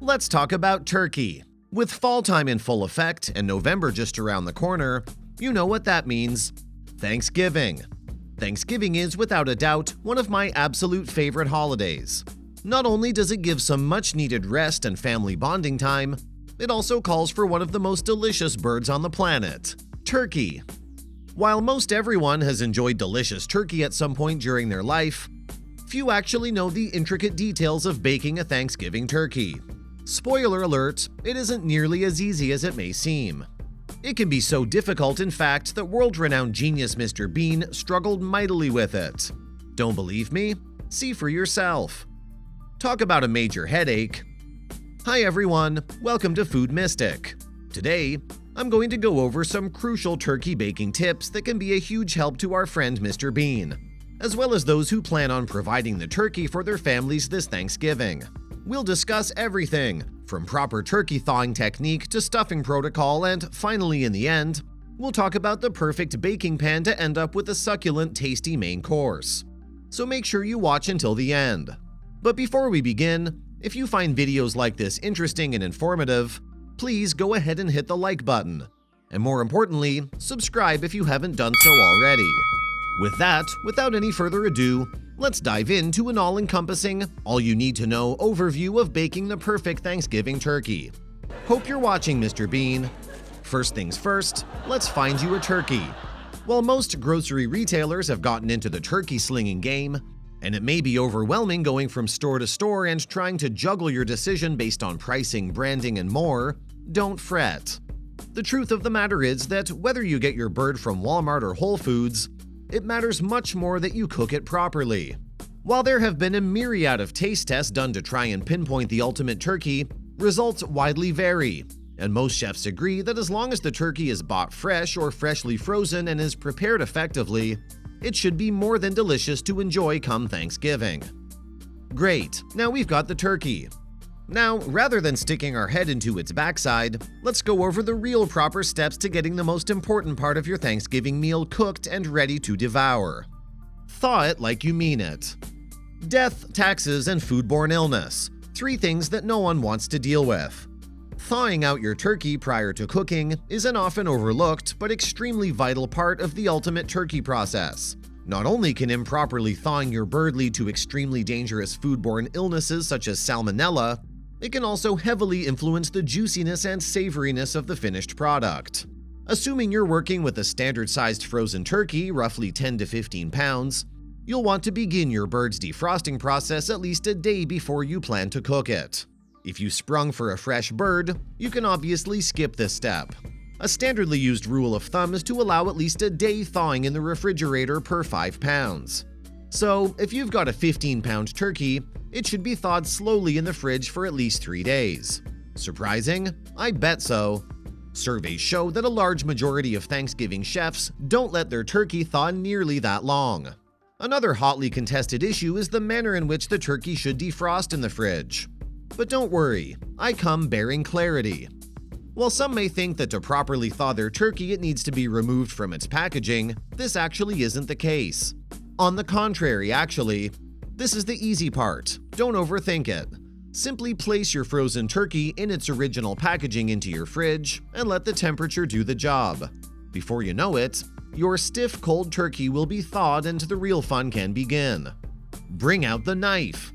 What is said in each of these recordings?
Let's talk about turkey. With fall time in full effect and November just around the corner, you know what that means. Thanksgiving. Thanksgiving is, without a doubt, one of my absolute favorite holidays. Not only does it give some much-needed rest and family bonding time, it also calls for one of the most delicious birds on the planet, turkey. While most everyone has enjoyed delicious turkey at some point during their life, few actually know the intricate details of baking a Thanksgiving turkey. Spoiler alert, it isn't nearly as easy as it may seem. It can be so difficult, in fact, that world-renowned genius Mr. Bean struggled mightily with it. Don't believe me? See for yourself. Talk about a major headache. Hi everyone, welcome to Food Mystic. Today, I'm going to go over some crucial turkey baking tips that can be a huge help to our friend Mr. Bean, as well as those who plan on providing the turkey for their families this Thanksgiving. We'll discuss everything, from proper turkey thawing technique to stuffing protocol, and finally in the end, we'll talk about the perfect baking pan to end up with a succulent, tasty main course. So make sure you watch until the end. But before we begin, if you find videos like this interesting and informative, please go ahead and hit the like button. And more importantly, subscribe if you haven't done so already. With that, without any further ado, let's dive into an all-encompassing, all-you-need-to-know overview of baking the perfect Thanksgiving turkey. Hope you're watching, Mr. Bean. First things first, let's find you a turkey. While most grocery retailers have gotten into the turkey slinging game, and it may be overwhelming going from store to store and trying to juggle your decision based on pricing, branding, and more, don't fret. The truth of the matter is that whether you get your bird from Walmart or Whole Foods, it matters much more that you cook it properly. While there have been a myriad of taste tests done to try and pinpoint the ultimate turkey, results widely vary, and most chefs agree that as long as the turkey is bought fresh or freshly frozen and is prepared effectively, it should be more than delicious to enjoy come Thanksgiving. Great, now we've got the turkey. Now, rather than sticking our head into its backside, let's go over the real proper steps to getting the most important part of your Thanksgiving meal cooked and ready to devour. Thaw it like you mean it. Death, taxes, and foodborne illness. 3 things that no one wants to deal with. Thawing out your turkey prior to cooking is an often overlooked but extremely vital part of the ultimate turkey process. Not only can improperly thawing your bird lead to extremely dangerous foodborne illnesses such as salmonella, it can also heavily influence the juiciness and savoriness of the finished product. Assuming you're working with a standard-sized frozen turkey, roughly 10 to 15 pounds, you'll want to begin your bird's defrosting process at least a day before you plan to cook it. If you sprung for a fresh bird, you can obviously skip this step. A standardly used rule of thumb is to allow at least a day thawing in the refrigerator per 5 pounds. So, if you've got a 15-pound turkey, it should be thawed slowly in the fridge for at least 3 days. Surprising? I bet so. Surveys show that a large majority of Thanksgiving chefs don't let their turkey thaw nearly that long. Another hotly contested issue is the manner in which the turkey should defrost in the fridge. But don't worry, I come bearing clarity. While some may think that to properly thaw their turkey it needs to be removed from its packaging, this actually isn't the case. On the contrary, actually, this is the easy part. Don't overthink it. Simply place your frozen turkey in its original packaging into your fridge and let the temperature do the job. Before you know it, your stiff, cold turkey will be thawed and the real fun can begin. Bring out the knife.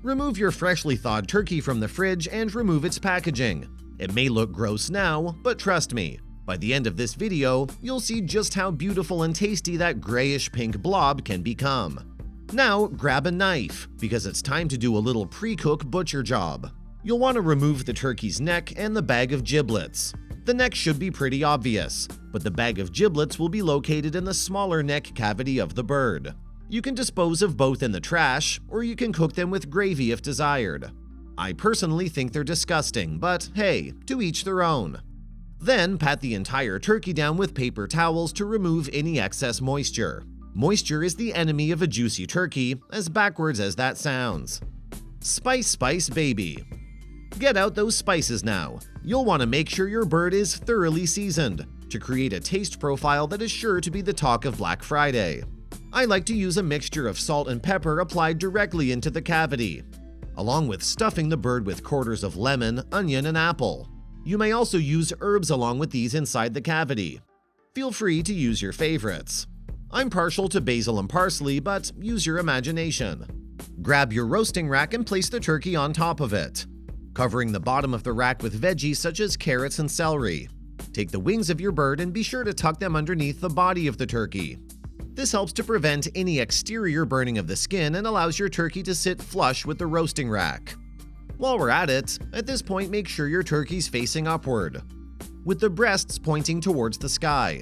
Remove your freshly thawed turkey from the fridge and remove its packaging. It may look gross now, but trust me, by the end of this video, you'll see just how beautiful and tasty that grayish-pink blob can become. Now, grab a knife, because it's time to do a little pre-cook butcher job. You'll want to remove the turkey's neck and the bag of giblets. The neck should be pretty obvious, but the bag of giblets will be located in the smaller neck cavity of the bird. You can dispose of both in the trash, or you can cook them with gravy if desired. I personally think they're disgusting, but hey, to each their own. Then pat the entire turkey down with paper towels to remove any excess moisture. Moisture is the enemy of a juicy turkey, as backwards as that sounds. Spice baby. Get out those spices now. You'll want to make sure your bird is thoroughly seasoned to create a taste profile that is sure to be the talk of Black Friday. I like to use a mixture of salt and pepper applied directly into the cavity. along with stuffing the bird with quarters of lemon, onion, and apple. You may also use herbs along with these inside the cavity. Feel free to use your favorites. I'm partial to basil and parsley, but use your imagination. Grab your roasting rack and place the turkey on top of it, covering the bottom of the rack with veggies such as carrots and celery. Take the wings of your bird and be sure to tuck them underneath the body of the turkey. This helps to prevent any exterior burning of the skin and allows your turkey to sit flush with the roasting rack. While we're at it, at this point make sure your turkey's facing upward, with the breasts pointing towards the sky.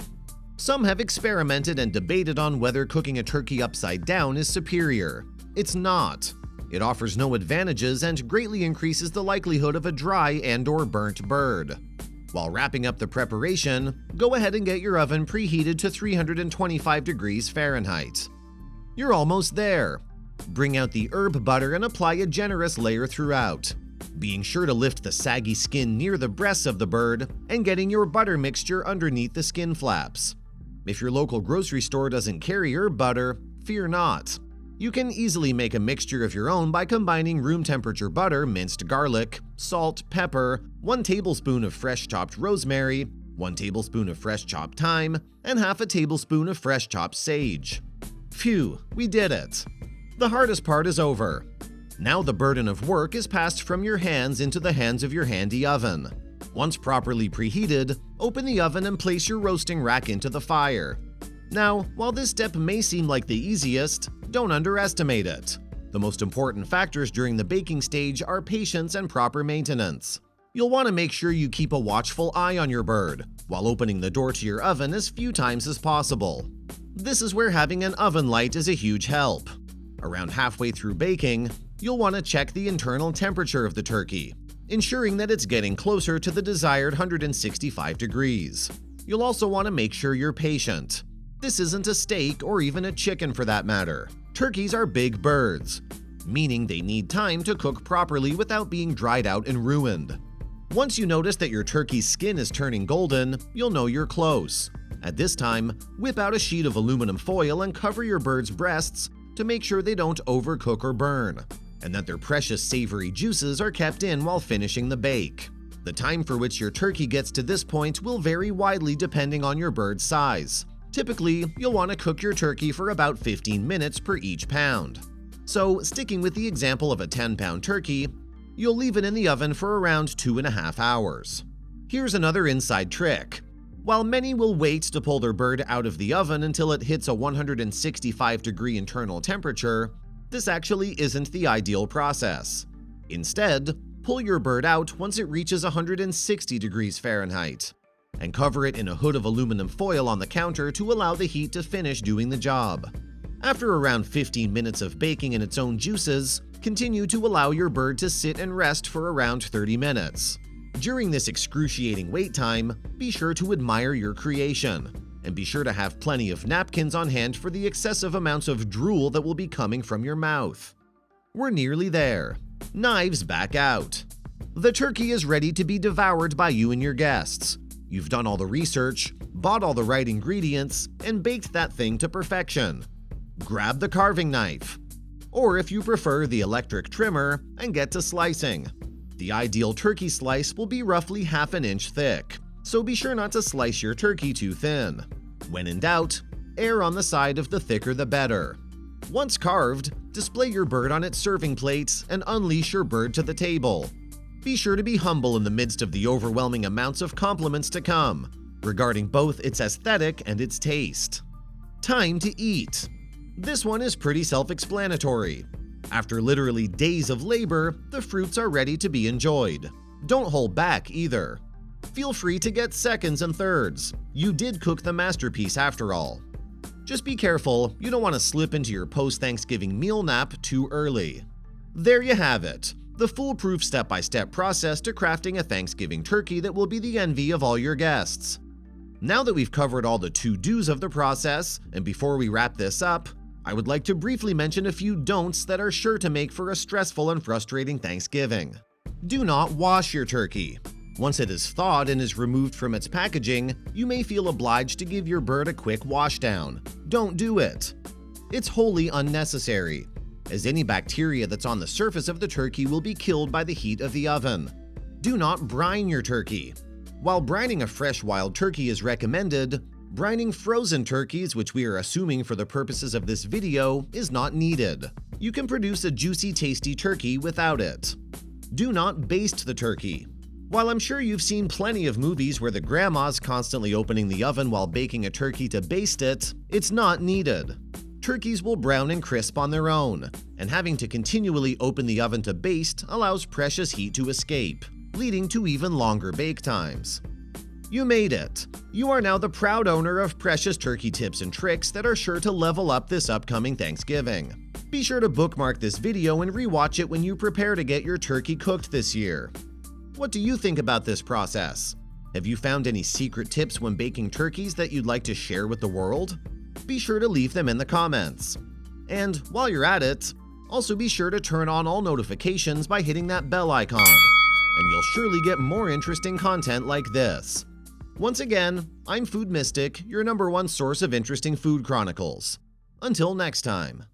Some have experimented and debated on whether cooking a turkey upside down is superior. It's not. It offers no advantages and greatly increases the likelihood of a dry and/or burnt bird. While wrapping up the preparation, go ahead and get your oven preheated to 325 degrees Fahrenheit. You're almost there. Bring out the herb butter and apply a generous layer throughout, being sure to lift the saggy skin near the breasts of the bird and getting your butter mixture underneath the skin flaps. If your local grocery store doesn't carry herb butter, fear not. You can easily make a mixture of your own by combining room temperature butter, minced garlic, salt, pepper, 1 tablespoon of fresh chopped rosemary, 1 tablespoon of fresh chopped thyme, and half a tablespoon of fresh chopped sage. Phew, we did it! The hardest part is over. Now the burden of work is passed from your hands into the hands of your handy oven. Once properly preheated, open the oven and place your roasting rack into the fire. Now, while this step may seem like the easiest, don't underestimate it. The most important factors during the baking stage are patience and proper maintenance. You'll want to make sure you keep a watchful eye on your bird, while opening the door to your oven as few times as possible. This is where having an oven light is a huge help. Around halfway through baking, you'll want to check the internal temperature of the turkey, ensuring that it's getting closer to the desired 165 degrees. You'll also want to make sure you're patient. This isn't a steak or even a chicken for that matter. Turkeys are big birds, meaning they need time to cook properly without being dried out and ruined. Once you notice that your turkey's skin is turning golden, you'll know you're close. At this time, whip out a sheet of aluminum foil and cover your bird's breasts to make sure they don't overcook or burn, and that their precious savory juices are kept in while finishing the bake. The time for which your turkey gets to this point will vary widely depending on your bird's size. Typically, you'll want to cook your turkey for about 15 minutes per each pound. So, sticking with the example of a 10-pound turkey, you'll leave it in the oven for around 2.5 hours. Here's another inside trick. While many will wait to pull their bird out of the oven until it hits a 165-degree internal temperature, this actually isn't the ideal process. Instead, pull your bird out once it reaches 160 degrees Fahrenheit, and cover it in a hood of aluminum foil on the counter to allow the heat to finish doing the job. After around 15 minutes of baking in its own juices, continue to allow your bird to sit and rest for around 30 minutes. During this excruciating wait time, be sure to admire your creation, and be sure to have plenty of napkins on hand for the excessive amounts of drool that will be coming from your mouth. We're nearly there. Knives back out. The turkey is ready to be devoured by you and your guests. You've done all the research, bought all the right ingredients, and baked that thing to perfection. Grab the carving knife, or if you prefer the electric trimmer, and get to slicing. The ideal turkey slice will be roughly half an inch thick, so be sure not to slice your turkey too thin. When in doubt, err on the side of the thicker the better. Once carved, display your bird on its serving plates and unleash your bird to the table. Be sure to be humble in the midst of the overwhelming amounts of compliments to come, regarding both its aesthetic and its taste. Time to eat. This one is pretty self-explanatory. After literally days of labor, the fruits are ready to be enjoyed. Don't hold back either. Feel free to get seconds and thirds. You did cook the masterpiece after all. Just be careful, you don't want to slip into your post-Thanksgiving meal nap too early. There you have it. The foolproof step-by-step process to crafting a Thanksgiving turkey that will be the envy of all your guests. Now that we've covered all the to-dos of the process, and before we wrap this up, I would like to briefly mention a few don'ts that are sure to make for a stressful and frustrating Thanksgiving. Do not wash your turkey. Once it is thawed and is removed from its packaging, you may feel obliged to give your bird a quick wash down. Don't do it. It's wholly unnecessary. as any bacteria that's on the surface of the turkey will be killed by the heat of the oven. Do not brine your turkey. While brining a fresh wild turkey is recommended, brining frozen turkeys, which we are assuming for the purposes of this video, is not needed. You can produce a juicy, tasty turkey without it. Do not baste the turkey. While I'm sure you've seen plenty of movies where the grandma's constantly opening the oven while baking a turkey to baste it, it's not needed. Turkeys will brown and crisp on their own, and having to continually open the oven to baste allows precious heat to escape, leading to even longer bake times. You made it! You are now the proud owner of precious turkey tips and tricks that are sure to level up this upcoming Thanksgiving. Be sure to bookmark this video and rewatch it when you prepare to get your turkey cooked this year. What do you think about this process? Have you found any secret tips when baking turkeys that you'd like to share with the world? Be sure to leave them in the comments. And while you're at it, also be sure to turn on all notifications by hitting that bell icon, and you'll surely get more interesting content like this. Once again, I'm Food Mystic, your #1 source of interesting food chronicles. Until next time.